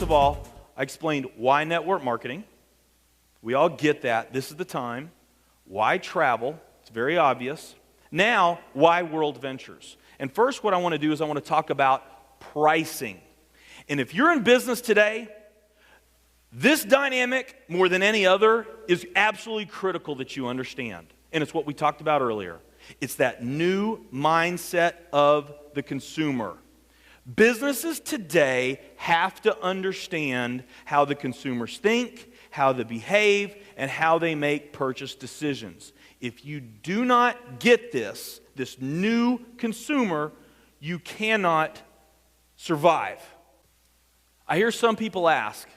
of all, I explained why network marketing. We all get that. This is the time. Why travel? It's very obvious. Now, why world ventures? And first, what I want to do is I want to talk about pricing. And if you're in business today, this dynamic, more than any other, is absolutely critical that you understand. And it's what we talked about earlier. It's that new mindset of the consumer. Businesses today have to understand how the consumers think, how they behave, and how they make purchase decisions. If you do not get this new consumer, you cannot survive. I hear some people ask,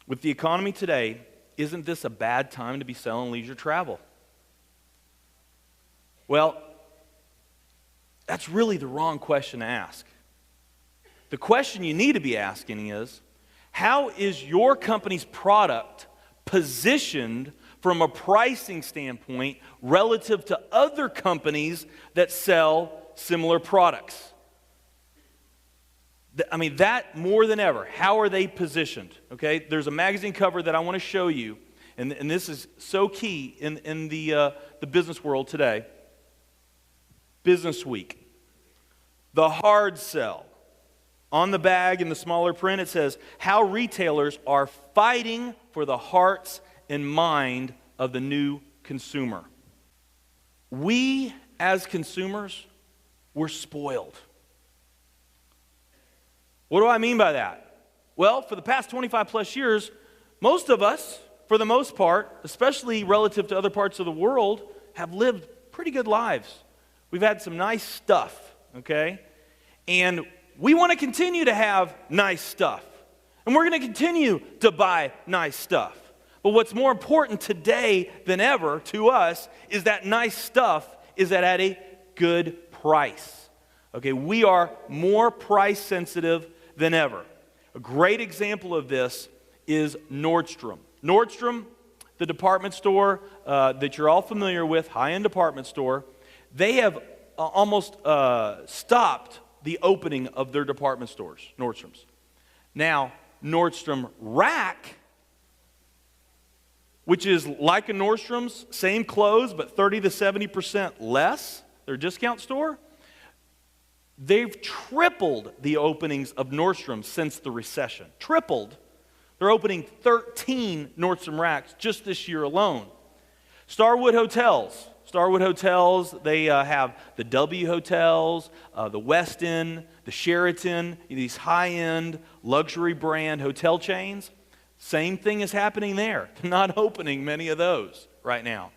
with the economy today, isn't this a bad time to be selling leisure travel? Well, that's really the wrong question to ask. The question you need to be asking is, how is your company's product positioned from a pricing standpoint relative to other companies that sell similar products? I mean, that more than ever, how are they positioned? Okay, there's a magazine cover that I want to show you, and this is so key in the business world today. Business Week. The hard sell. On the bag in the smaller print, it says, how retailers are fighting for the hearts and mind of the new consumer. We, as consumers, we're spoiled. What do I mean by that? Well, for the past 25 plus years, most of us, for the most part, especially relative to other parts of the world, have lived pretty good lives. We've had some nice stuff, okay? And we want to continue to have nice stuff. And we're going to continue to buy nice stuff. But what's more important today than ever to us is that nice stuff is at a good price. Okay, we are more price sensitive than ever. A great example of this is Nordstrom. Nordstrom, the department store that you're all familiar with, high-end department store, they have almost stopped the opening of their department stores, Nordstrom's. Now, Nordstrom Rack, which is like a Nordstrom's, same clothes, but 30 to 70% less, their discount store, they've tripled the openings of Nordstrom since the recession. Tripled. They're opening 13 Nordstrom Racks just this year alone. Starwood Hotels. Starwood Hotels, they have the W Hotels, the Westin, the Sheraton, these high-end luxury brand hotel chains. Same thing is happening there. They're not opening many of those right now.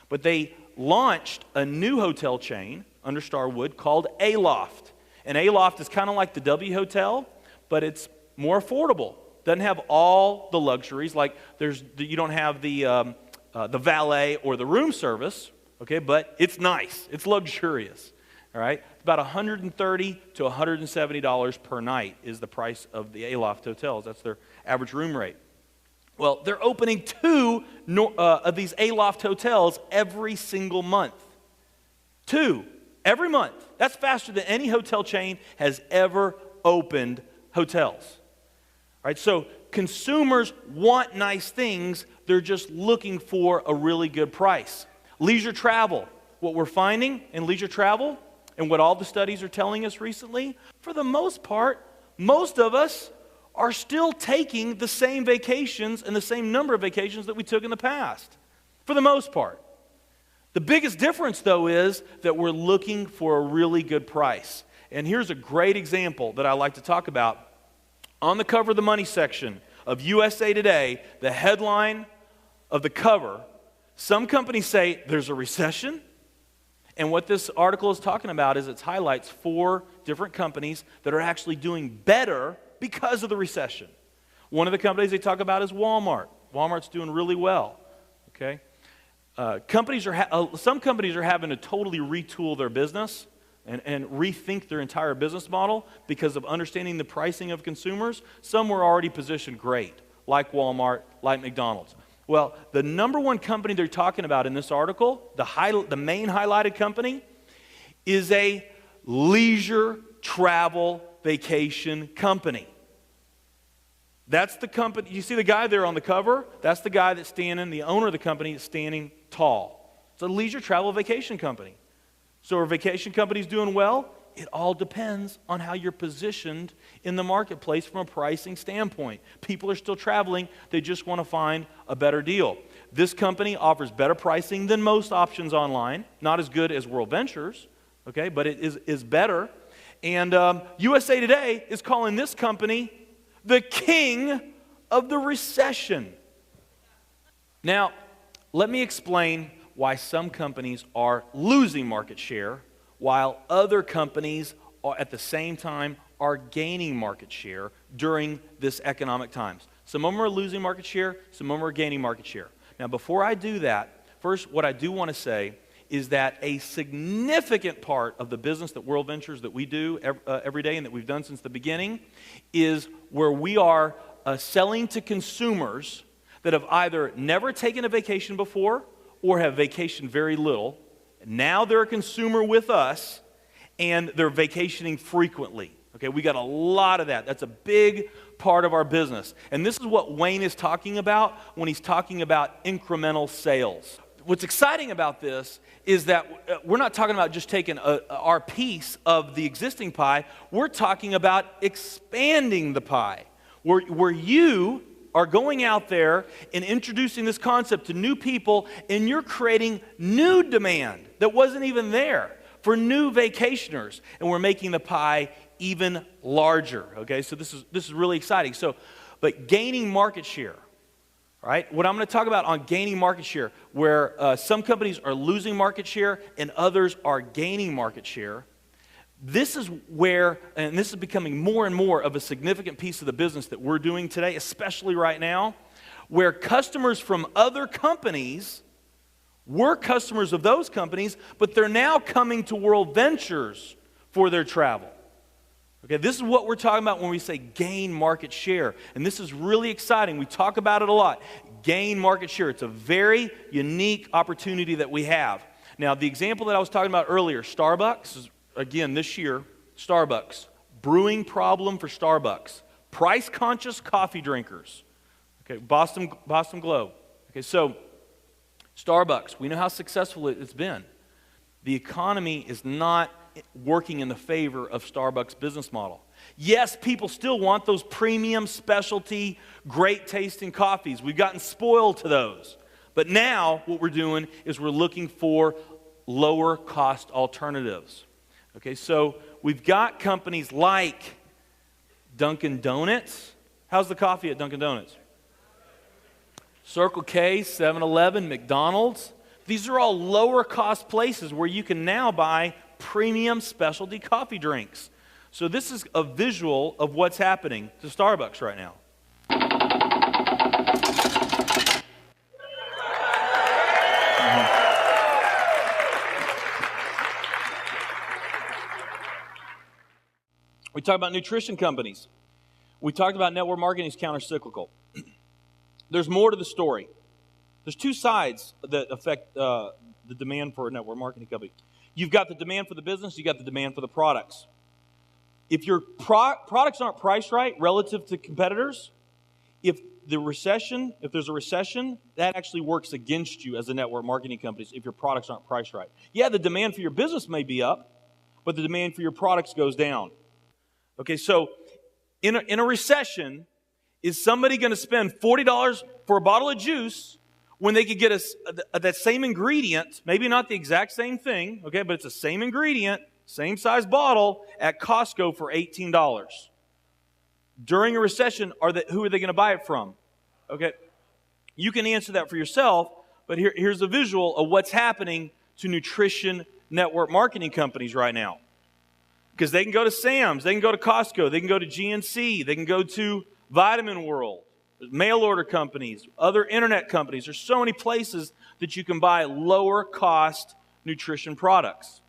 But they launched a new hotel chain under Starwood called Aloft. And Aloft is kind of like the W Hotel, but it's more affordable. Doesn't have all the luxuries, like you don't have the valet or the room service. Okay, but it's nice. It's luxurious. All right, about $130 to $170 per night is the price of the Aloft hotels. That's their average room rate. Well, they're opening 2 of these Aloft hotels every single month. 2 every month. That's faster than any hotel chain has ever opened hotels. All right, so consumers want nice things. They're just looking for a really good price. Leisure travel. What we're finding in leisure travel, and what all the studies are telling us recently, for the most part, most of us are still taking the same vacations and the same number of vacations that we took in the past. For the most part. The biggest difference, though, is that we're looking for a really good price. And here's a great example that I like to talk about. On the cover of the money section of USA Today, the headline of the cover, some companies say there's a recession, and what this article is talking about is it highlights 4 different companies that are actually doing better because of the recession. One of the companies they talk about is Walmart. Walmart's doing really well. Okay, some companies are having to totally retool their business and rethink their entire business model because of understanding the pricing of consumers. Some were already positioned great, like Walmart, like McDonald's. Well, the number one company they're talking about in this article, the main highlighted company, is a leisure travel vacation company. That's the company. You see the guy there on the cover? That's the guy that's standing, the owner of the company is standing tall. It's a leisure travel vacation company. So are vacation companies doing well? It all depends on how you're positioned in the marketplace from a pricing standpoint. People are still traveling. They just want to find a better deal. This company offers better pricing than most options online. Not as good as World Ventures, okay, but it is better. And USA Today is calling this company the king of the recession. Now, let me explain why some companies are losing market share while other companies are, at the same time, are gaining market share during this economic times. Some of them are losing market share, some of them are gaining market share. Now, before I do that, first, what I do want to say is that a significant part of the business that World Ventures that we do every day and that we've done since the beginning is where we are selling to consumers that have either never taken a vacation before or have vacationed very little. Now they're a consumer with us and they're vacationing frequently. Okay, we got a lot of that. That's a big part of our business. And this is what Wayne is talking about when he's talking about incremental sales. What's exciting about this is that we're not talking about just taking our piece of the existing pie. We're talking about expanding the pie. Where you are going out there and introducing this concept to new people, and you're creating new demand that wasn't even there for new vacationers, and we're making the pie even larger. Okay, so this is really exciting. But gaining market share. Right? What I'm going to talk about on gaining market share, where some companies are losing market share and others are gaining market share, this is where, and this is becoming more and more of a significant piece of the business that we're doing today, especially right now, where customers from other companies were customers of those companies, but they're now coming to World Ventures for their travel. Okay, this is what we're talking about when we say gain market share. And this is really exciting. We talk about it a lot. Gain market share. It's a very unique opportunity that we have. Now, the example that I was talking about earlier, Starbucks, again, this year, Starbucks. Brewing problem for Starbucks. Price-conscious coffee drinkers. Okay, Boston Globe. Okay, so Starbucks, we know how successful it's been. The economy is not working in the favor of Starbucks' business model. Yes, people still want those premium, specialty, great tasting coffees. We've gotten spoiled to those. But now what we're doing is we're looking for lower cost alternatives. Okay, so we've got companies like Dunkin' Donuts. How's the coffee at Dunkin' Donuts? Circle K, 7-Eleven, McDonald's. These are all lower cost places where you can now buy premium specialty coffee drinks. So this is a visual of what's happening to Starbucks right now. We talked about nutrition companies. We talked about network marketing is counter-cyclical. There's more to the story. There's two sides that affect the demand for a network marketing company. You've got the demand for the business, you've got the demand for the products. If your products aren't priced right relative to competitors, if there's a recession, that actually works against you as a network marketing company if your products aren't priced right. Yeah, the demand for your business may be up, but the demand for your products goes down. Okay, so in a recession, is somebody going to spend $40 for a bottle of juice when they could get that same ingredient, maybe not the exact same thing, okay, but it's the same ingredient, same size bottle at Costco for $18? During a recession, who are they going to buy it from? Okay, you can answer that for yourself, but here's a visual of what's happening to nutrition network marketing companies right now. Because they can go to Sam's, they can go to Costco, they can go to GNC, they can go to Vitamin World, mail order companies, other internet companies. There's so many places that you can buy lower cost nutrition products.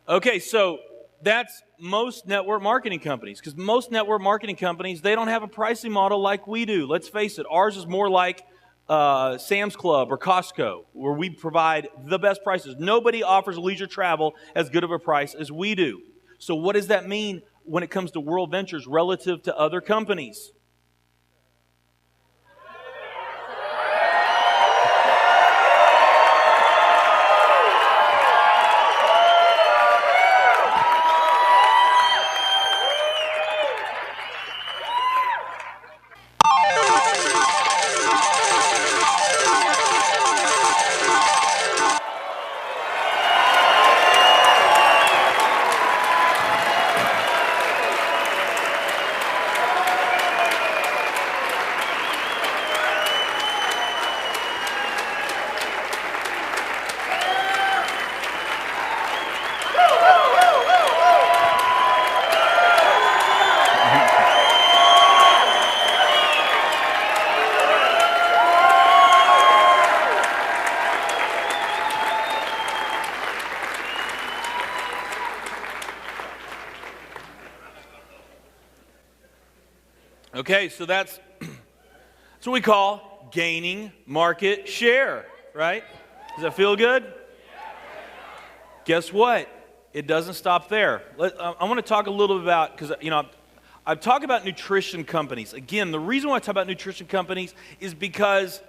Okay, so that's most network marketing companies, because most network marketing companies, they don't have a pricing model like we do. Let's face it, ours is more like Sam's Club or Costco, where we provide the best prices. Nobody offers leisure travel as good of a price as we do. So what does that mean when it comes to World Ventures relative to other companies? Okay, so that's what we call gaining market share, right? Does that feel good? Guess what? It doesn't stop there. I want to talk a little bit about, because, I've talked about nutrition companies. Again, the reason why I talk about nutrition companies is because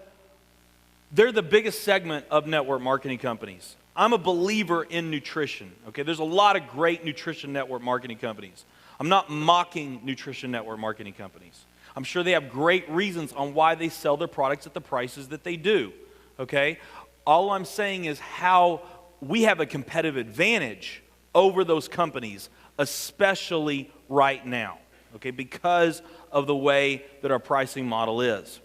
they're the biggest segment of network marketing companies. I'm a believer in nutrition, okay? There's a lot of great nutrition network marketing companies. I'm not mocking nutrition network marketing companies. I'm sure they have great reasons on why they sell their products at the prices that they do, okay? All I'm saying is how we have a competitive advantage over those companies, especially right now, okay, because of the way that our pricing model is.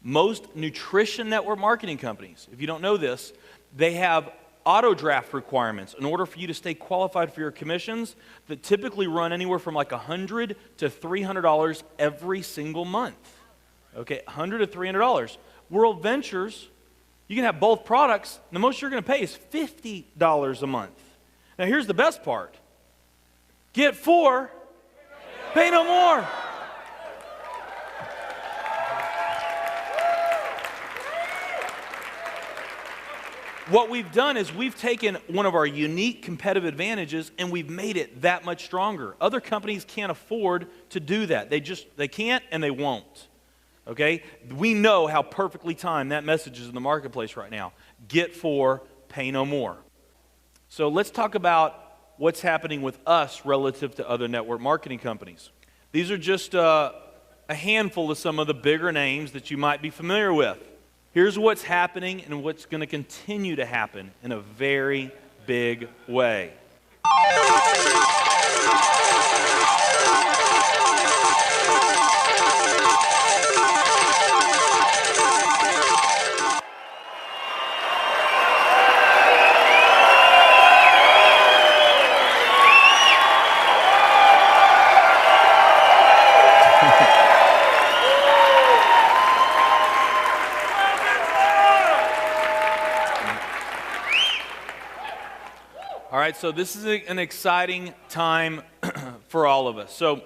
Most nutrition network marketing companies, if you don't know this, they have auto draft requirements in order for you to stay qualified for your commissions that typically run anywhere from like $100 to $300 every single month. Okay, $100 to $300. World Ventures, you can have both products, and the most you're going to pay is $50 a month. Now here's the best part. Get 4, pay no more. What we've done is we've taken one of our unique competitive advantages and we've made it that much stronger. Other companies can't afford to do that. They can't and they won't. Okay? We know how perfectly timed that message is in the marketplace right now. Get 4, pay no more. So let's talk about what's happening with us relative to other network marketing companies. These are just a handful of some of the bigger names that you might be familiar with. Here's what's happening and what's going to continue to happen in a very big way. All right, so this is an exciting time for all of us. So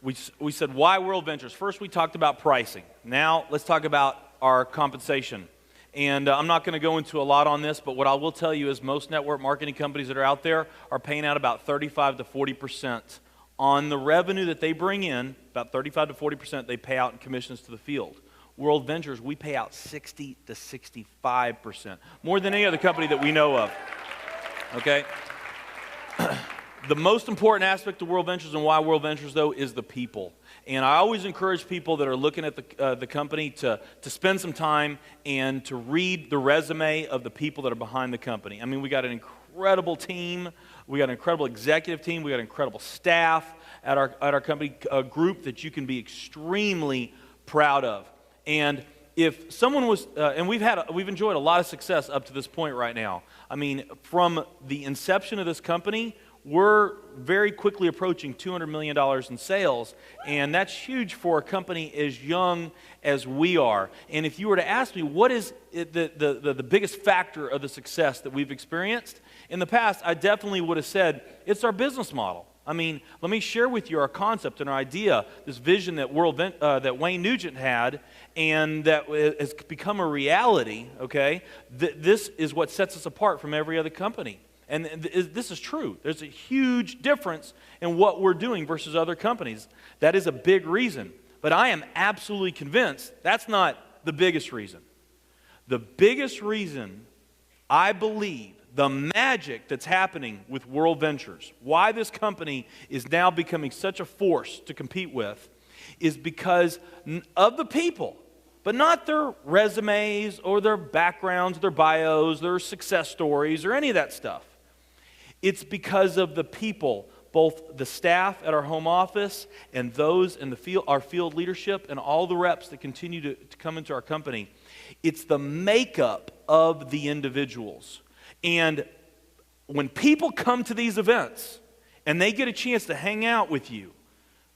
we said, why World Ventures? First, we talked about pricing. Now, let's talk about our compensation. And I'm not going to go into a lot on this, but what I will tell you is most network marketing companies that are out there are paying out about 35 to 40% on the revenue that they bring in. About 35 to 40% they pay out in commissions to the field. World Ventures, we pay out 60 to 65%, more than any other company that we know of. Okay? The most important aspect of World Ventures and why World Ventures, though, is the people. And I always encourage people that are looking at the company to spend some time and to read the resume of the people that are behind the company. I mean, we got an incredible team. We got an incredible executive team. We got incredible staff at our company, a group that you can be extremely proud of. And if someone was, and we've enjoyed a lot of success up to this point right now. I mean, from the inception of this company, we're very quickly approaching $200 million in sales, and that's huge for a company as young as we are. And if you were to ask me, what is the biggest factor of the success that we've experienced? In the past, I definitely would have said, it's our business model. I mean, let me share with you our concept and our idea, this vision that that Wayne Nugent had, and that has become a reality, okay? This is what sets us apart from every other company. And this is true. There's a huge difference in what we're doing versus other companies. That is a big reason. But I am absolutely convinced that's not the biggest reason. The biggest reason, I believe, the magic that's happening with World Ventures, why this company is now becoming such a force to compete with, is because of the people, but not their resumes or their backgrounds, their bios, their success stories, or any of that stuff. It's because of the people, both the staff at our home office and those in the field, our field leadership, and all the reps that continue to come into our company. It's the makeup of the individuals. And when people come to these events and they get a chance to hang out with you,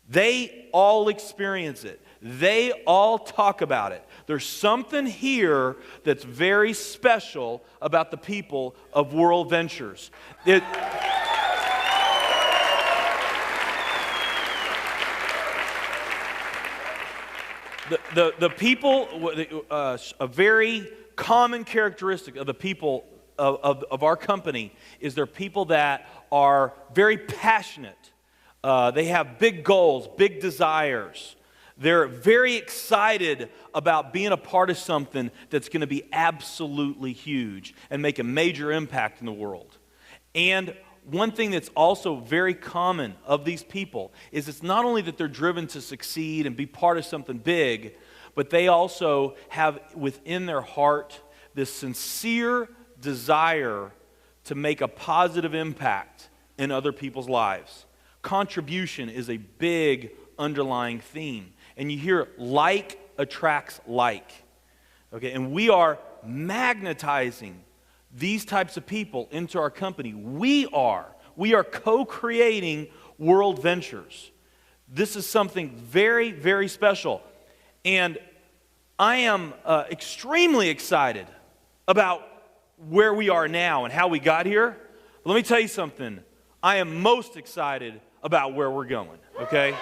they all experience it. They all talk about it. There's something here that's very special about the people of World Ventures. The people, a very common characteristic of the people of our company is they're people that are very passionate. They have big goals, big desires. They're very excited about being a part of something that's going to be absolutely huge and make a major impact in the world. And one thing that's also very common of these people is it's not only that they're driven to succeed and be part of something big, but they also have within their heart this sincere desire to make a positive impact in other people's lives. Contribution is a big underlying theme. And you hear like attracts like. Okay, and we are magnetizing these types of people into our company. We are co-creating World Ventures. This is something very, very special. And I am extremely excited about where we are now and how we got here. But let me tell you something. I am most excited about where we're going, okay?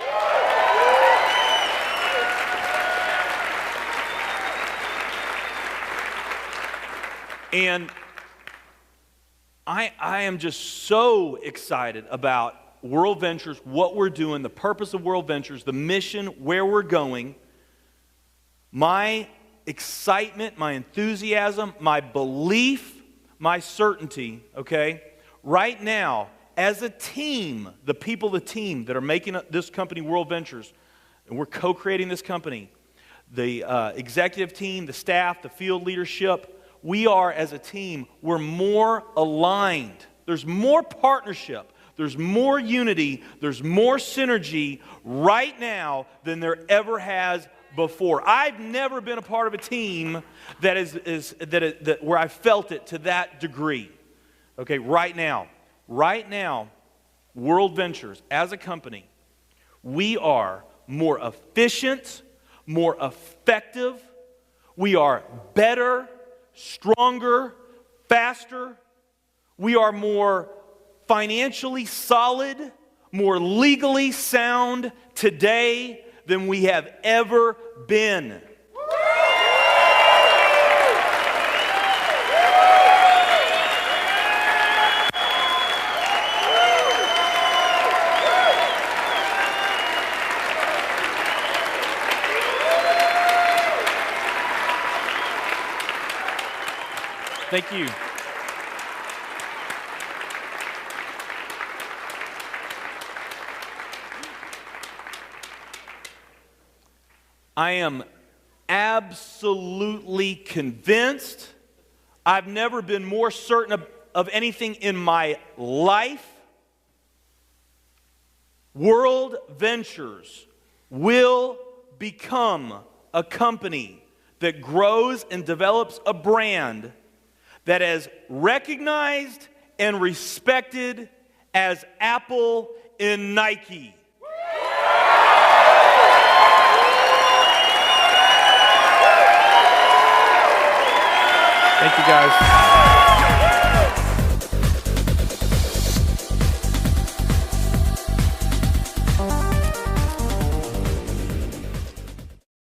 And I am just so excited about World Ventures, what we're doing, the purpose of World Ventures, the mission, where we're going. My excitement, my enthusiasm, my belief, my certainty, okay? Right now, as a team, the people of the team that are making this company World Ventures, and we're co-creating this company, the executive team, the staff, the field leadership, we are, as a team, we're more aligned. There's more partnership. There's more unity. There's more synergy right now than there ever has before. I've never been a part of a team that where I felt it to that degree. Okay, right now, World Ventures, as a company, we are more efficient, more effective. We are better, stronger, faster. We are more financially solid, more legally sound today than we have ever been. Thank you. I am absolutely convinced. I've never been more certain of anything in my life. World Ventures will become a company that grows and develops a brand that is recognized and respected as Apple and Nike. Thank you, guys.